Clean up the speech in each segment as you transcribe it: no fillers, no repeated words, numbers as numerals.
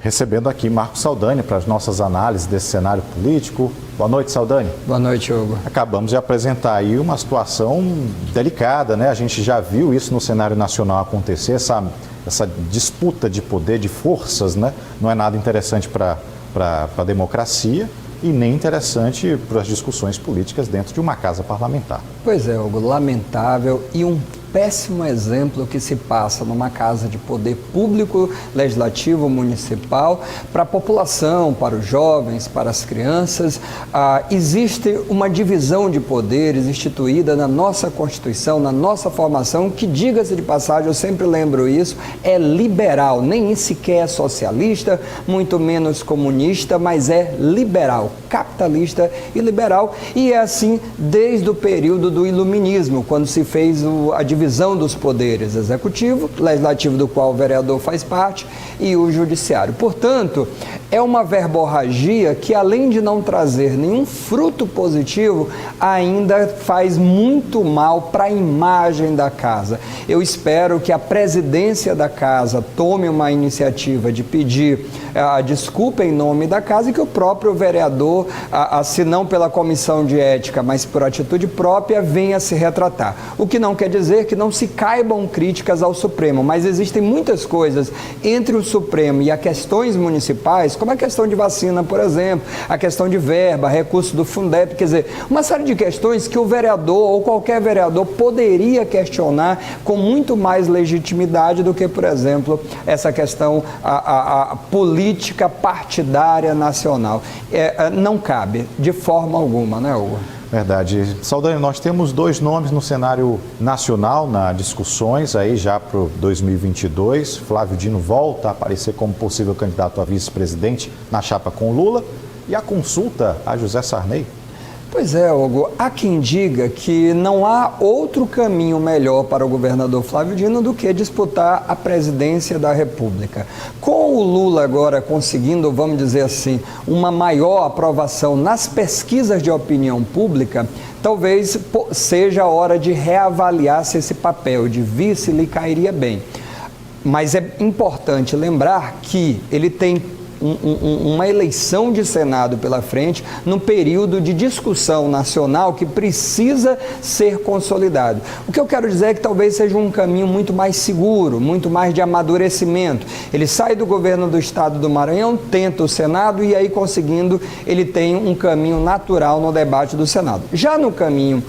recebendo aqui Marco Saldanha para as nossas análises desse cenário político. Boa noite, Saldanha. Boa noite, Hugo. Acabamos de apresentar aí uma situação delicada, né? A gente já viu isso no cenário nacional acontecer, essa disputa de poder, de forças, né? Não é nada interessante para a democracia e nem interessante para as discussões políticas dentro de uma casa parlamentar. Pois é, Hugo, lamentável e um péssimo exemplo que se passa numa casa de poder público, legislativo, municipal, para a população, para os jovens, para as crianças. Existe uma divisão de poderes instituída na nossa Constituição, na nossa formação, que, diga-se de passagem, eu sempre lembro isso, é liberal, nem sequer é socialista, muito menos comunista, mas é liberal, capitalista e liberal, e é assim desde o período do Iluminismo, quando se fez a divisão dos poderes executivo, legislativo, do qual o vereador faz parte, e o judiciário. Portanto, é uma verborragia que, além de não trazer nenhum fruto positivo, ainda faz muito mal para a imagem da casa. Eu espero que a presidência da casa tome uma iniciativa de pedir desculpa em nome da casa e que o próprio vereador, se não pela comissão de ética, mas por atitude própria, venha se retratar. O que não quer dizer que não se caibam críticas ao Supremo, mas existem muitas coisas entre o Supremo e as questões municipais, como a questão de vacina, por exemplo, a questão de verba, recurso do Fundeb, quer dizer, uma série de questões que o vereador ou qualquer vereador poderia questionar com muito mais legitimidade do que, por exemplo, essa questão a política partidária nacional. Não cabe de forma alguma, né, Hugo? Verdade. Saldanha, nós temos dois nomes no cenário nacional, nas discussões aí já para o 2022. Flávio Dino volta a aparecer como possível candidato a vice-presidente na chapa com Lula. E a consulta a José Sarney? Pois é, Hugo, há quem diga que não há outro caminho melhor para o governador Flávio Dino do que disputar a presidência da República. Com o Lula agora conseguindo, vamos dizer assim, uma maior aprovação nas pesquisas de opinião pública, talvez seja a hora de reavaliar se esse papel de vice lhe cairia bem. Mas é importante lembrar que ele tem uma eleição de Senado pela frente, num período de discussão nacional que precisa ser consolidado. O que eu quero dizer é que talvez seja um caminho muito mais seguro, muito mais de amadurecimento. Ele sai do governo do estado do Maranhão, tenta o Senado e aí, conseguindo, ele tem um caminho natural no debate do Senado. Já no caminho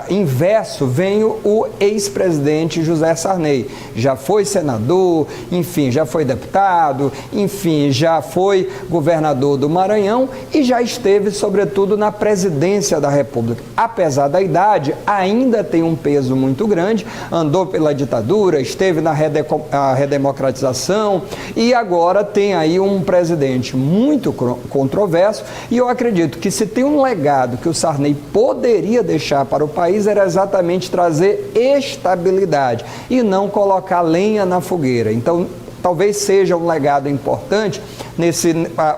inverso vem o ex-presidente José Sarney. Já foi senador, enfim, já foi deputado, enfim, já foi governador do Maranhão e já esteve, sobretudo, na presidência da República. Apesar da idade, ainda tem um peso muito grande, andou pela ditadura, esteve na redemocratização e agora tem aí um presidente muito controverso, e eu acredito que se tem um legado que o Sarney poderia deixar para o país era exatamente trazer estabilidade e não colocar lenha na fogueira. Então, talvez seja um legado importante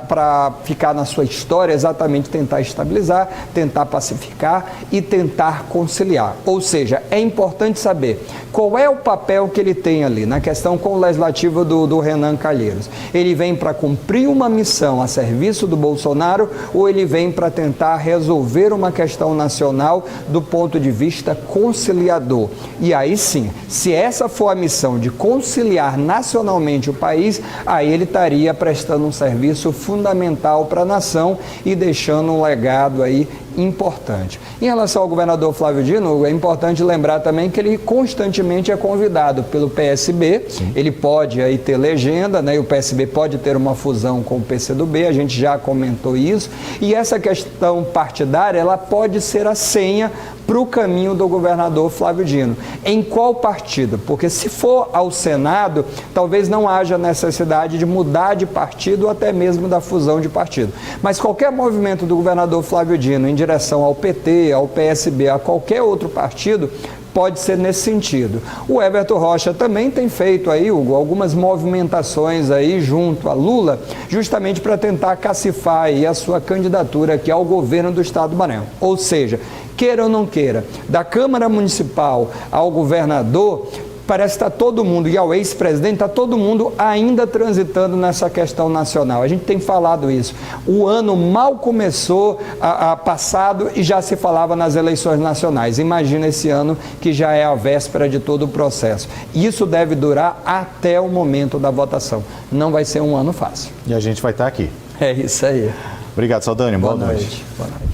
para ficar na sua história, exatamente tentar estabilizar, tentar pacificar e tentar conciliar. Ou seja, é importante saber qual é o papel que ele tem ali na questão com o legislativo do Renan Calheiros. Ele vem para cumprir uma missão a serviço do Bolsonaro ou ele vem para tentar resolver uma questão nacional do ponto de vista conciliador? E aí sim, se essa for a missão de conciliar nacionalmente o país, aí ele estaria prestando um serviço fundamental para a nação e deixando um legado aí importante. Em relação ao governador Flávio Dino, é importante lembrar também que ele constantemente é convidado pelo PSB. Sim. Ele pode aí ter legenda, né? E o PSB pode ter uma fusão com o PCdoB, a gente já comentou isso, e essa questão partidária, ela pode ser a senha para o caminho do governador Flávio Dino. Em qual partido? Porque se for ao Senado, talvez não haja necessidade de mudar de partido ou até mesmo da fusão de partido. Mas qualquer movimento do governador Flávio Dino em direção ao PT, ao PSB, a qualquer outro partido, pode ser nesse sentido. O Everton Rocha também tem feito aí, Hugo, algumas movimentações aí junto a Lula, justamente para tentar cacifar aí a sua candidatura aqui ao governo do estado do Maranhão. Ou seja, queira ou não queira, da Câmara Municipal ao governador, parece que está todo mundo, e ao ex-presidente, está todo mundo ainda transitando nessa questão nacional. A gente tem falado isso. O ano mal começou a passado e já se falava nas eleições nacionais. Imagina esse ano que já é a véspera de todo o processo. Isso deve durar até o momento da votação. Não vai ser um ano fácil. E a gente vai estar aqui. É isso aí. Obrigado, Saldanha. Boa Boa noite. noite. Boa noite.